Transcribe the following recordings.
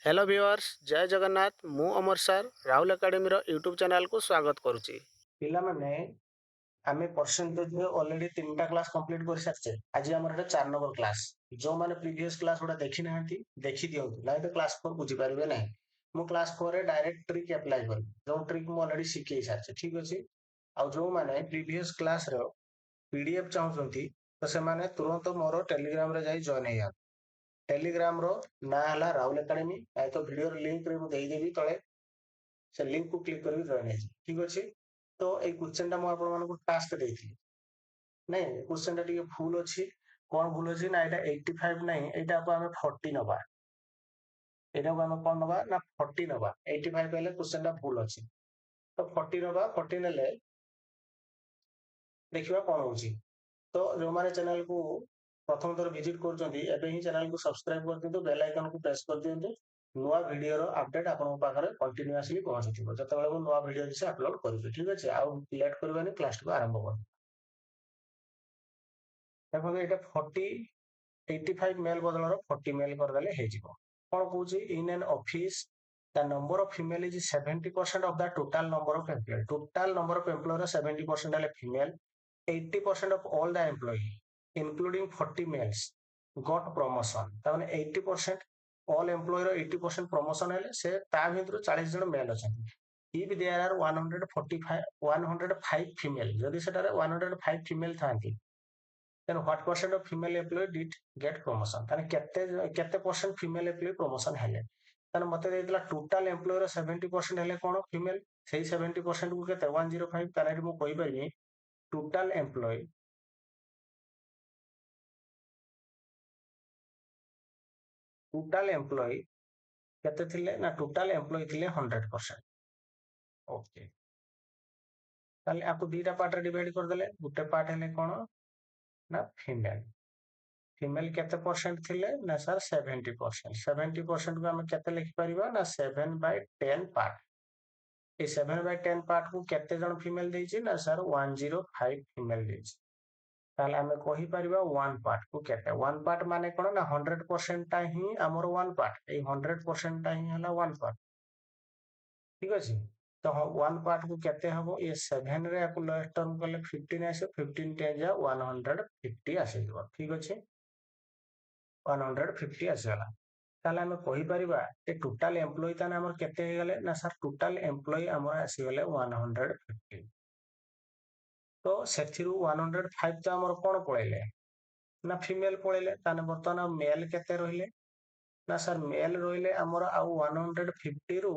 Hello viewers जय जगन्नाथ मु अमर sir Rahul academy YouTube channel को स्वागत करुच्ची। ପିଲାମାନେ ଆମେ परसेंटेज ऑलरेडी 3टा क्लास कंप्लीट कर सारछे। आज हमर एटा 4 नंबर क्लास। जो माने प्रीवियस क्लास गुडा देखि नाहंती देखि दियंतु नाही तो क्लास 4 बुझी पारबे नाही। मु क्लास 4 रे डायरेक्ट ट्रिक अप्लाई करबी। जो ट्रिक मु ऑलरेडी सिखै सारछे ठीक अछि। आ जो माने प्रीवियस क्लास रो पीडीएफ चाहउछंती तो से माने तुरंत मोर टेलीग्राम रे जाई जॉइन हेया। टेलीग्राम रो ना हला राहुल एकेडमी आई तो वीडियो रो लिंक रे मु देई देबी तळे से लिंक को क्लिक करके जॉइन हेजी ठीक अछि। तो ए क्वेश्चन टा मु आपण मानको टास्क देइथि नहीं क्वेश्चन टा टिके भूल अछि कोन भूल अछि ना एटा 85 नहीं एटा को हमें 40 नबा एटा को हमें कोन नबा ना 40 नबा 85 पहले क्वेश्चन टा भूल अछि तो 40 नबा 40 नेले देखिबा कोन होछि। तो जो माने चैनल को प्रथम थर विजिट करछंती एबे ही चैनल को सब्सक्राइब कर दियंतु बेल आइकन को प्रेस कर दियंतु नुआ वीडियो रो अपडेट आपन पाखरे कंटीन्यूअसली पहुंचथिबो जतबेले मु नुआ वीडियो से अपलोड करूछु ठीक अछि। आ लेट करबानी क्लास को आरंभ कर देखो एटा 40 85 मेल बदलर 40 मेल कर देले हे जिवो कोन कहूची in an office the number of female is 70% of the total number of employee total number of employee 70% are female 80% of all the employee including 40 males got promotion ताने 80% all employee रो 80% promotion हेले से ता भितरु 40 जन mail अछंती। if there are 105 female जदि सेटारे 105 female थांती then what percent of female employee did get promotion ताने केते percent female employee promotion हेले ताने मते देइतला टोटल एम्प्लॉय रो 70% हेले कोन फीमेल सेही 70% को केते 105 ताने मु कहि परबी टोटल एम्प्लॉय केते थिले ना टोटल एम्प्लॉय थिले 100%। ओके ताले आपको दीटा पार्ट रे डिवाइड कर देले गुटे पार्ट हेले कोन ना फीमेल फीमेल केते परसेंट थिले ना सर 70% 70% को हम केते लिखि परिबा ना 7/10 पार्ट ए 7/10 पार्ट को केते जन फीमेल देइछि ना सर 105 फीमेल देइछि ताले हमें कहि परिबा 1 पार्ट को केते 1 पार्ट माने कोन ना 100% ता ही हमर 1 पार्ट ए 100% ता ही हला 1 पार्ट ठीक अछि। तो 1 पार्ट को केते हबो ए 7 रे आपको लास्ट टर्म कले 15 आसे 15 10 जा 150 आसे जिवो ठीक अछि 150 आसेला ताले हमें कहि परिबा ए टोटल एम्प्लॉय ताने हमर केते हे गेले ना सर टोटल एम्प्लॉय हमर आसी गेले 150 तो सेथिरु 105 तो हमर कोन पळेले ना फीमेल पळेले ताने बर्तमान मेल केते रहिले ना सर मेल रहिले हमर आ 150 रु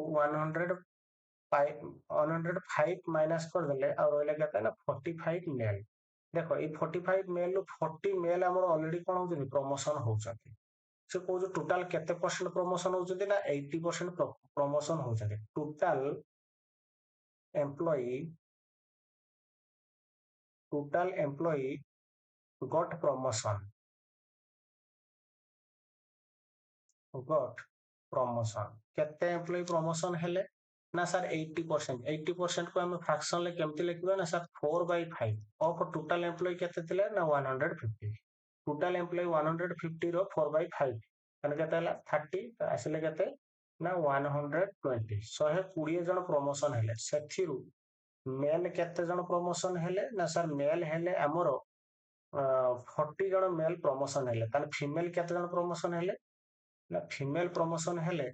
105 माइनस कर देले आ रहिले केते ना 45 मेल देखो ई 45 मेल रु 40 मेल हमर ऑलरेडी कोन होउछनी प्रमोशन होउछथि से कहू टोटाल केते परसेंट प्रमोशन होउछथि ना 80% प्रमोशन होउछथि टोटल एम्प्लॉई got promotion केते एम्प्लॉई प्रमोशन हेले ना सर 80% को हम फ्रैक्शन ले केमति लिखबा ना सर 4/5 ऑफ टोटल एम्प्लॉई केते थिले ना 150 टोटल एम्प्लॉई 150 रो 4/5 तने केते हला 30 तो आसिले केते ना 120 120 जन प्रमोशन हेले सेथिरु मेल केते जन प्रमोशन हेले ना सर मेल हेले हमरो 40 जन मेल प्रमोशन हेले ताने फीमेल केते जन प्रमोशन हेले ना फीमेल प्रमोशन हेले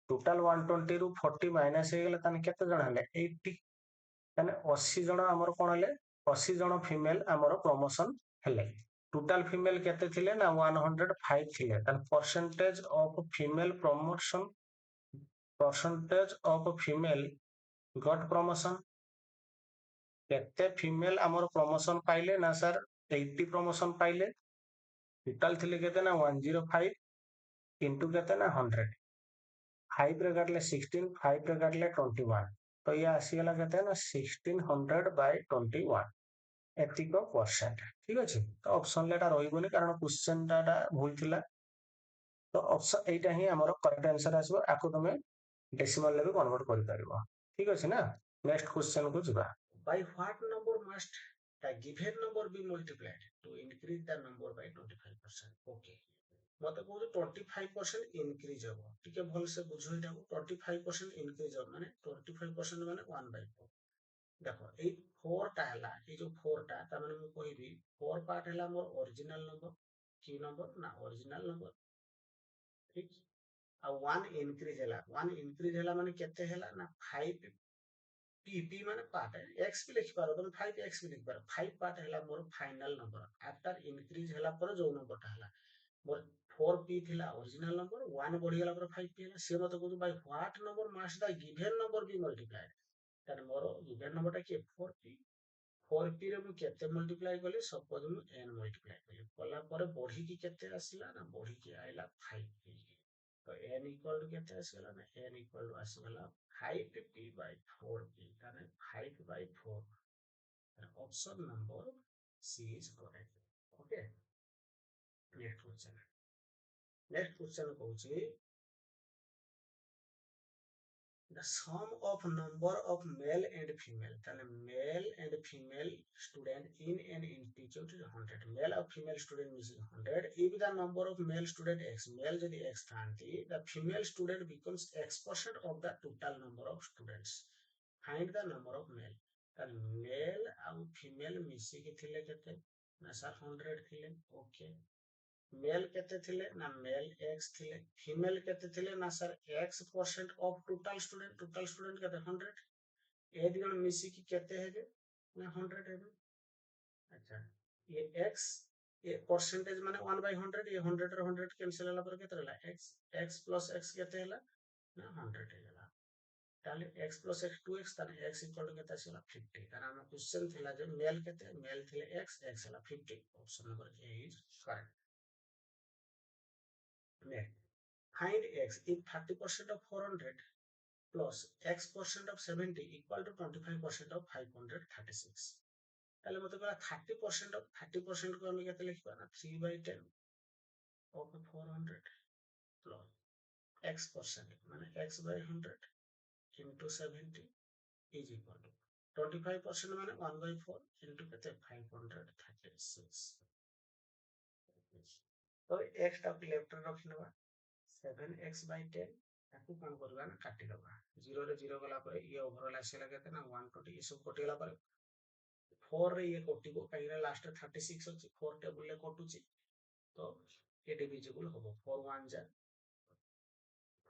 टोटल 120 रु 40 माइनस हे गेले ताने केते जन हेले 80 ताने 80 जन हमर कोन हेले 80 जन फीमेल हमर प्रमोशन हेले टोटल फीमेल केते थिले ना 105 थिले ताने percentage of female got promotion केते फीमेल हमर प्रमोशन पाइले ना सर 80 प्रमोशन पाइले टोटल थिले केते ना 105 इनटू केते ना 100 5 रे काटले 16 5 रे काटले 21 तो ये आसी गला केते ना 1600/21 एतिको परसेंट ठीक अछि। तो ऑप्शन लेटा रहिबोनी कारण क्वेश्चन टाटा भूल थिला तो ऑप्शन एटा ही हमर करेक्ट आंसर आसीबो आको तमे डेसिमल ले भी कन्वर्ट करि परिबो ठीक अछि ना। नेक्स्ट क्वेश्चन को जिबा by what number must the given number be multiplied to increase the number by 25%. Okay, মতে কହୁଛି 25% increase হବ ଟିକେ ଭଲସେ ବୁଝ ଏଟାକୁ 25% increase ହବ ମାନେ 25% ମାନେ 1/4 ଦେଖ ଏଇ 4 ଟା ହେଲା ଏଇ ଯୋଉ 4 ଟା ତା ମାନେ ମୁଁ କହିବି 4 ପାର୍ଟ ହେଲା ମୋର original number କି number ନା original number ଠିକ ଆଉ 1 increase ହେଲା ମାନେ କେତେ ହେଲା ନା 5 p ମାନେ part x ବି ଲେଖିପାର ତମେ 5x ବି ଲେଖିପାର 5 part ହେଲା ମୋର final number after increase ହେଲା ପରେ ଯୋଉ number ଟା ହେଲା ମୋର 4p ଥିଲା original number 1 ବଢିଗଲା ପରେ 5p ହେଲା ସେ ମତେ କହୁଛି by what number must the given number be multiplied ତାହେଲେ ମୋର given number ଟା କିଏ 4p 4p ରେ ମୁଁ କେତେ ମଲ୍ଟିପ୍ଲାଏ କଲି ସପୋଜ ମୁଁ n ମଲ୍ଟିପ୍ଲାଏ କଲି କଲା ପରେ ବଢିକି କେତେ ଆସିଲା ନା ବଢିକି ଆଇଲା 5p ତ n ଇକ୍ୱାଲ ଟୁ କେତେ ଆସିଗଲା ନା n ଇକ୍ୱାଲ ଟୁ ଆସିଗଲା 5p by 4p ତାହେଲେ 5 by 4 option number C is correct okay next question କହୁଛି the sum of number of male and female তাহলে male and female student in an institute is 100 male और female student missing 100 if the number of male student x male যদি x ଥାନ୍ତି the female student becomes x% of the total number of students find the number of male ତାହେଲେ male ଆଉ female ମିଶିକି ଥିଲେ କେତେ ନା sir 100 ଥିଲେ okay mail केते थिले ना मेल x थिले फीमेल केते थिले ना sir x% of total student केते 100 ए दी जण मिसी की केते हेबे ना 100 हेबे अच्छा ये x ये परसेंटेज माने 1/100 ये 100 रे 100 कैंसिल होला पर केते रहला x x plus x केते होला ना 100 हेला ताले x plus x 2x ताने x इक्वल टू केते आसीला 50 ताना हम क्वेश्चन थिला जे मेल केते मेल थिले x x होला 50 option number A is correct next find x if 30% of 400 plus x% of 70 equal to 25% of 536 তাহলে মতে করা 30% को আমি কেতে লিখবা না 3/10 of 400 plus x% মানে x by 100 into 70 is equal to 25% মানে 1/4 into কেতে 536 तो x टा लेफ्ट रे रखि नबा 7x by 10 ताकू कौन करबा ना काटी दबा 0 रे 0 गला पर ये ओवरऑल आसीला केते ना 120 ये सब कटि गला पर 4 रे ये कटिबो काई रे लास्ट 36 अछि 4 टेबल ले कटुची तो ये डिविजिबल होबो 4 1 जा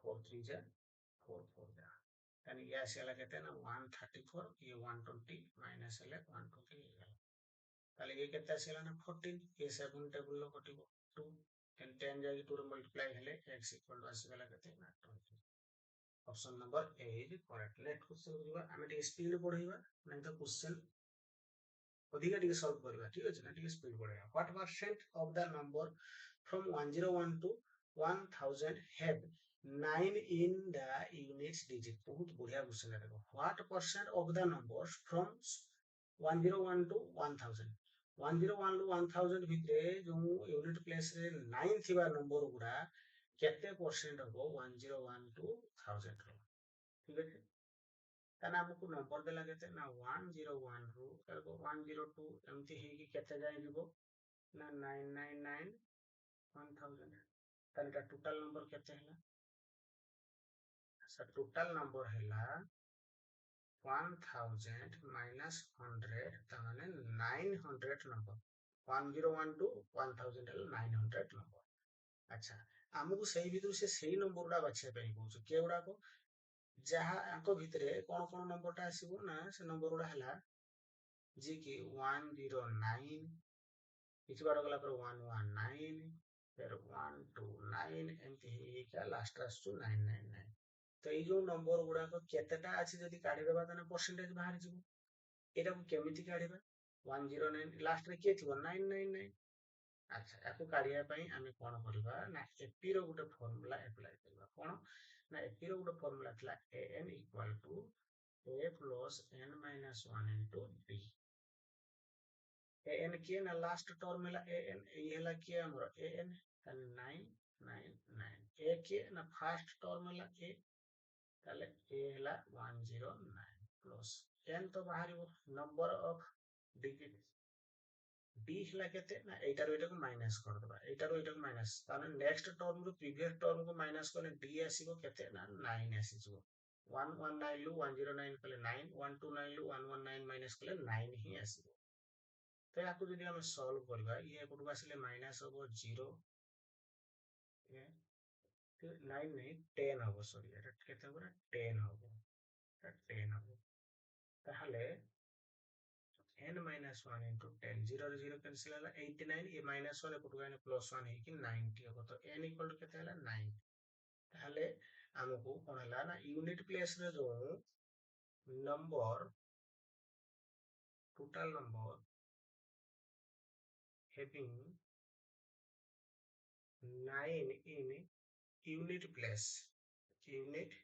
4 3 जा 4 4 जा यानी ये आसीला केते ना 134 ये 120 माइनस ले 120 हे गला ताले ये केते आसीला ना 14 ये 7 टेबल ले कटिबो 2 10 जाई 2 रे मल्टीप्लाई हेले x इक्वल टू आसीगला केते ना 20 option number A is correct let question करिबा हमें टी स्पीड बढ़ाइबा नहीं तो क्वेश्चन अधिक टी सॉल्व करिबा ठीक अछि ना टी स्पीड बढ़ाइबा what percent of the number from 101 to 1000 have 9 in the units digit बहुत बढ़िया क्वेश्चन है देखो what percent of the numbers from 101 to 1000 101 to 1000 भितरे जो यूनिट प्लेस रे 9 थिबा नंबर गुडा केते परसेंट हो 101 टू 1000 रो ठीक है ताना हमको नंबर देला केते ना 101 रू एगो 102 एमती हे कि केते जाय दिबो ना 999 1000 तानका टोटल नंबर केते हैला सर टोटल नंबर हैला 1000 minus 100 ताने 900 नंबर 101 टू 1000 हैला 900 नंबर अच्छा हमको सही भितर से सही नंबर उडा बाछे पई कहू के उडा को जहाँ आंको भितरे कौन कौन नंबर टा आसीबो ना से नंबर उडा हैला जी की 109 କିଛି ବାଟ ଗଲା ପରେ 119 फिर 129 ଏମିତି ହେଇକା ଲାଷ୍ଟ ଆସୁଛୁ 999 ତ ଏଇ ଯୋଉ ନମ୍ବର ଗୁଡାକ କେତେଟା ଅଛି ଯଦି କାଢିଦେବା ତାହେଲେ ପରସେଣ୍ଟେଜ ବାହାରି ଯିବ ଏଟାକୁ କେମିତି କାଢିବା 109 ଲାଷ୍ଟ ରେ କିଏ ଥିବ 999 ଆଚ୍ଛା ୟାକୁ କାଢିବା ପାଇଁ ଆମେ କଣ କରିବା ନା ଏପି ର ଗୋଟେ ଫର୍ମୁଲା ଆପ୍ଲାଏ କରିବା କଣ ନା ଏପି ର ଗୋଟେ ଫର୍ମୁଲା ଥିଲା an equal to a plus n minus 1 into b an किए ना लास्ट टर्म है an ये हला किए हमरो an ताले 999 a किए ना फर्स्ट टर्म है a ताले a हला 109 प्लस n तो बाहर नंबर ऑफ डिजिट ডি ହେଲା କେତେ ନା ଏଇଟାରୁ ଏଇଟାକୁ ମାଇନସ୍ କରିଦେବା, ଏଇଟାରୁ ଏଇଟାକୁ ମାଇନସ୍, ତାହେଲେ ନେକ୍ସଟ ଟର୍ମରୁ ପ୍ରିଭିୟସ୍ ଟର୍ମକୁ ମାଇନସ୍ କଲେ ଡି ଆସିବ କେତେ ନା 9 ଆସିଯିବ। 119 ରୁ 109 କଲେ 9, 129 ରୁ 119 ମାଇନସ୍ କଲେ 9 ହିଁ ଆସିବ। ତ ୟାକୁ ଯଦି ଆମେ ସଲ୍ଭ କରିବା, ଇଏ ଏପଟକୁ ଆସିଲେ ମାଇନସ୍ ହବ 0, 9 ନାହିଁ 10 ହବ, ସରି ଏଟା କେତେ ହବ ନା 10 ହବ, 10 ହବ। ତାହେଲେ n minus 1 into 10, 0 ରେ 0 cancel ହେଲା 89, ଏ minus 1 ଏପଟକୁ ଆଇଲେ plus 1 ହେଇକି 90 ହବ। ତ n equal to କେତେ ହେଲା 9। ତାହେଲେ ଆମକୁ କଣ ହେଲା ନା ୟୁନିଟ ପ୍ଲେସ ରେ ଯୋଉ number, total number having 9 in unit place, unit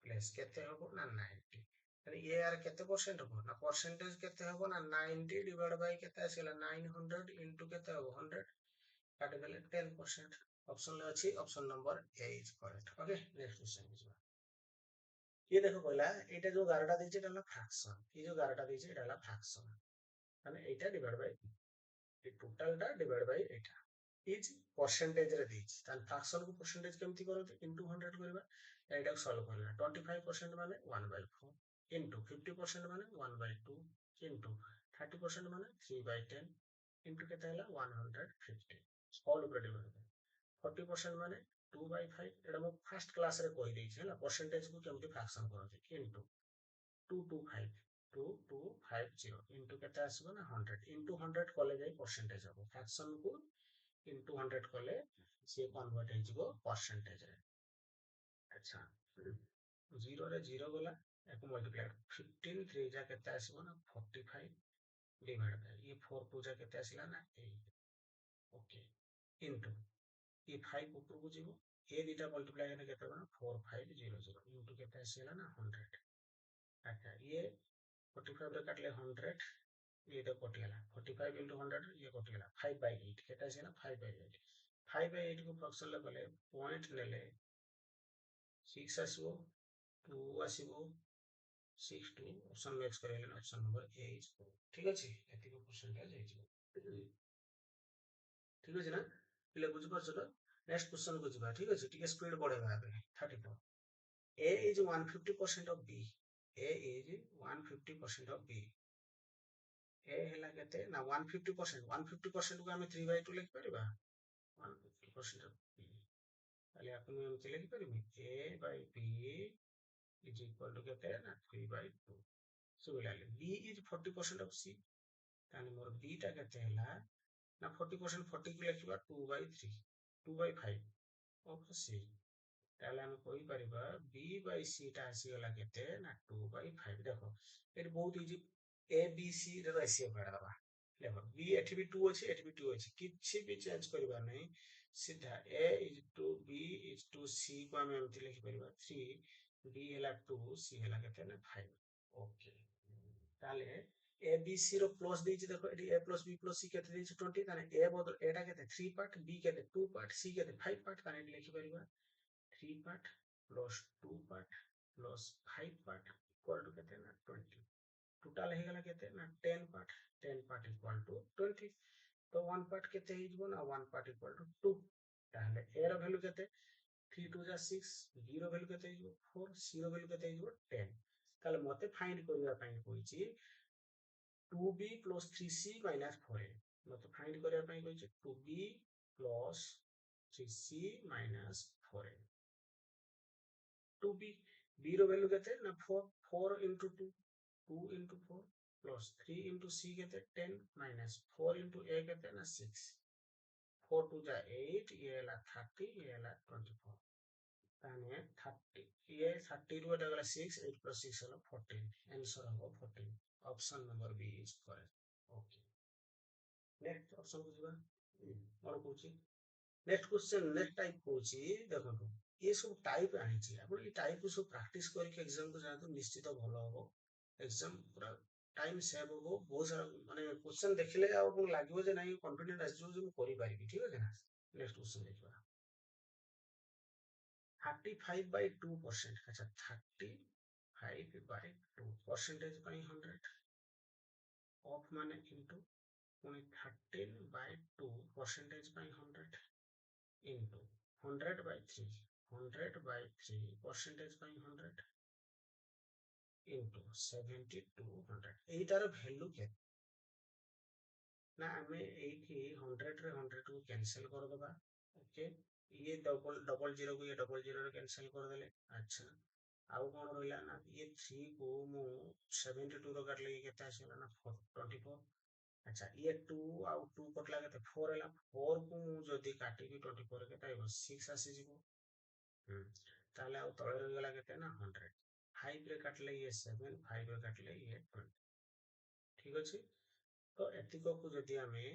place କେତେ ହବ ନା 90। ତାହେଲେ ଏ ଆର କେତେ ପରସେଣ୍ଟ ହବ ନା ପରସେଣ୍ଟେଜ କେତେ ହବ ନା 90 ଡିଭାଇଡ ବାଇ କେତେ ଆସିଲା 900 ଇନଟୁ କେତେ ହବ 100, କାଟିଦେଲେ 10%। ଅପସନ ରେ ଅଛି, option number A is correct. Okay, next question ଯିବା। ये देखो कहला एटा जो 11टा ଦେଇଛି ଏଟା ହେଲା ଫ୍ରାକ୍ସନ, ଏ ଯୋଉ 11ଟା ଦେଇଛି ଏଟା ହେଲା ଫ୍ରାକ୍ସନ, ମାନେ ଏଇଟା ଡିଭାଇଡ ବାଇ ଏ ଟୋଟାଲଟା ଡିଭାଇଡ ବାଇ ଏଇଟା ଇଜ परसेंटेज ରେ ଦେଇଛି। ତାହେଲେ ଫ୍ରାକ୍ସନ କୁ परसेंटेज କେମିତି କରନ୍ତି, ଇନଟୁ 100 କରିବା, ଏଇଟାକୁ ସଲ୍ଭ କରିବା। 25% ମାନେ 1/4 ଇନଟୁ 50% ମାନେ 1/2 ଇନଟୁ 30% ମାନେ 3/10 ଇନଟୁ କେତେ ହେଲା 150, ଅଲ୍ ଉପରେ ଡିଭାଇଡ କରିବା। 40% ମାନେ 2/5, ଏଟା ମୁଁ ଫାର୍ଷ୍ଟ କ୍ଲାସ ରେ କହି ଦେଇଛି ହେଲା, परसेंटेज କୁ କେମିତି ଫ୍ରାକ୍ସନ କରନ୍ତି। ଇନଟୁ 225, 2250 ଇନଟୁ କେତେ ଆସିବ ନା 100, ଇନଟୁ 100 କଲେ ଯାଇ परसेंटेज ହବ। ଫ୍ରାକ୍ସନ କୁ ଇନଟୁ 100 କଲେ ସିଏ କନଭର୍ଟ ହେଇଯିବ परसेंटेज ରେ। ଆଚ୍ଛା, 0 ରେ 0 ଗଲା, ୟାକୁ ମଲ୍ଟିପ୍ଲାଏ 15 3 ଯା କେତେ ଆସିବ ନା 45 ଡିଭାଇଡ ବାଇ ये 4 2 ଯା କେତେ ଆସିଲା ନା 8। ओके, इनटू ये 5 ଉପରକୁ ଯିବ, ଏ ଦିଟା ମଲ୍ଟିପ୍ଲାଏ ହେଲେ କେତେ ହବ ନା 4500 ଇନଟୁ କେତେ ଆସିଲା ନା 100। ଆଚ୍ଛା, ये 45 ରେ କାଟିଲେ 100, ये तो कटिगला 45 into 100 ये कटिगला 5/8 केटा आसीला 5/8। 5/8 को फ्रैक्शन ले गले पॉइंट नेले 6 आसीबो, 2 आसीबो, 6 2 ऑप्शन मैच करेले ऑप्शन नंबर ए इज ठीक अछि। एति को परसेंटेज हे जिवो, ठीक अछि ना पिले बुझ परछ तो। नेक्स्ट क्वेश्चन को जिबा, ठीक अछि, टिके स्पीड बढ़ेबा आबे। 34, a is 150% of b, a is 150% of b, a ହେଲା କେତେ ନା 150%, 150% को ଆମେ 3/2 लिख परिबा, 150% of b, ताले आपण एमति लिख परिबी a by b is equal to केते ना 3/2। Similarly b is 40% of c, ताले मोर b टा केते हैला ना 40%, 40 को लिखिबा 2/3, 2/5 of c, তাহলে আমি কই পারিবা b by c টা আসি গলা কেতে না 2/5। দেখো এটি বহুত ইজি, a b c ର ରେସିଓ କାଢିଦବା। ଦେଖ b ଏଠି ବି 2 ଅଛି, ଏଠି ବି 2 ଅଛି, କିଛି ବି ଚେଞ୍ଜ କରିବା ନାହିଁ, ସିଧା a is to b is to c को ଆମେ ଏମିତି ଲେଖିପାରିବା 3, b ହେଲା 2, c ହେଲା କେତେ ନା 5। ଓକେ, ତାହେଲେ a b c ର ପ୍ଲସ ଦେଇଛି, ଦେଖ ଏଠି a plus b plus c କେତେ ଦେଇଛି 20, ତାହେଲେ a ବଦଳ ଏଟା କେତେ 3 ପାର୍ଟ, b କେତେ 2 ପାର୍ଟ, c କେତେ 5 ପାର୍ଟ, ତାହେଲେ ଏଠି ଲେଖିପାରିବା 3 part plus 2 part plus 5 part equal to केते ना 20। टोटल हे गला केते ना 10 part, 10 part equal to 20। तो 1 part केते हे जिवो ना 1 part equal to 2। ताहले a रो वैल्यू केते 3 2 जा 6, b रो वैल्यू केते हे जिवो 4, c रो वैल्यू केते हे जिवो 10। ताहले मते फाइंड करिया पई होईची 2b plus 3c minus 4a, मते फाइंड करिया पई होईची 2b plus 3c minus 4a। 2b, b रो वैल्यू केते ना 4, 4 into 2, 2 into 4 plus 3 into c केते 10 minus 4 into a केते ना 6, 4 2 जा 8, ये ହେଲା 30, ये ହେଲା 24। ताने 30 ये 30 ରୁ ଏଟା ଗଲା 6, 8 plus 6 ହେଲା 14, आंसर हबो 14। Option number B is correct. Okay, next option को जिबा, और कोची नेक्स्ट क्वेश्चन, नेक्स्ट टाइप कोची देखो, ये सब टाइप आनिछि, आपण ये टाइप को सब प्रैक्टिस करके एग्जाम को जातो निश्चित भलो हबो, एग्जाम पूरा टाइम सेव हबो। बहुत सारा माने क्वेश्चन देखले आ आपन लागिवो जे नाही कॉन्फिडेंट आसी जो करि पारिबी, ठीक है ना। नेक्स्ट क्वेश्चन देखबा, 35/2%, अच्छा 35/2 परसेंटेज पाई 100 ऑफ माने इनटू ପୁଣି 13/2 percentage ପାଇଁ 100 into 100/3 percentage ପାଇଁ 100 into 7200 ଏଇଟାର ଭ୍ୟାଲୁ କେତେ ନା ଆମେ ଏଇଠି 100 ରେ 100 କୁ କ୍ୟାନସଲ କରିଦବା ଓକେ ଇଏ ଡବଲ ଜିରୋ କୁ ଇଏ ଡବଲ ଜିରୋ ରେ କ୍ୟାନସଲ କରିଦେଲେ ଆଚ୍ଛା ଆଉ କଣ ରହିଲା ନା ଇଏ 3 କୁ ମୁଁ 72 ର କାଟିଲେ ଇଏ କେତେ ଆସିଲା ନା 24 ଆଚ୍ଛା ଇଏ 2 ଆଉ 2 କଟିଲା କେତେ 4 ହେଲା 4 କୁ ମୁଁ ଯଦି କାଟିବି 24 କେତେ ଆଇବ 6 ଆସିଯିବ ତାହେଲେ ଆଉ ତଳେ ରହିଗଲା କେତେ ନା 100 5 ରେ କାଟିଲେ ଇଏ 7 5 ରେ କାଟିଲେ ଇଏ 20 ଠିକ ଅଛି ତ ଏତିକକୁ ଯଦି ଆମେ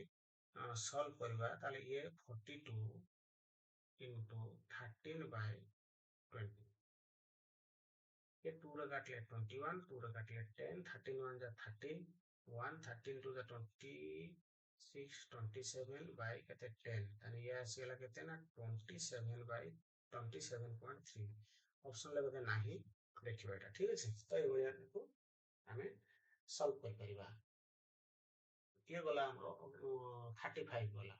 ସଲ୍ଭ କରିବା ତାହେଲେ ଇଏ 42 into 13/20 ये 2 रे काटले 21 2 रे काटले 10 13 1 जा 13 1 13 2 जा 26 27 by केते 10 ताने ये आसीगला केते ना 27 by 27.3 ऑप्शन ले बोधे नाही देखिबा एटा ठीक अछि तो ए भलिया को हमें सॉल्व कर परिबा ये गला हमरो 35 गला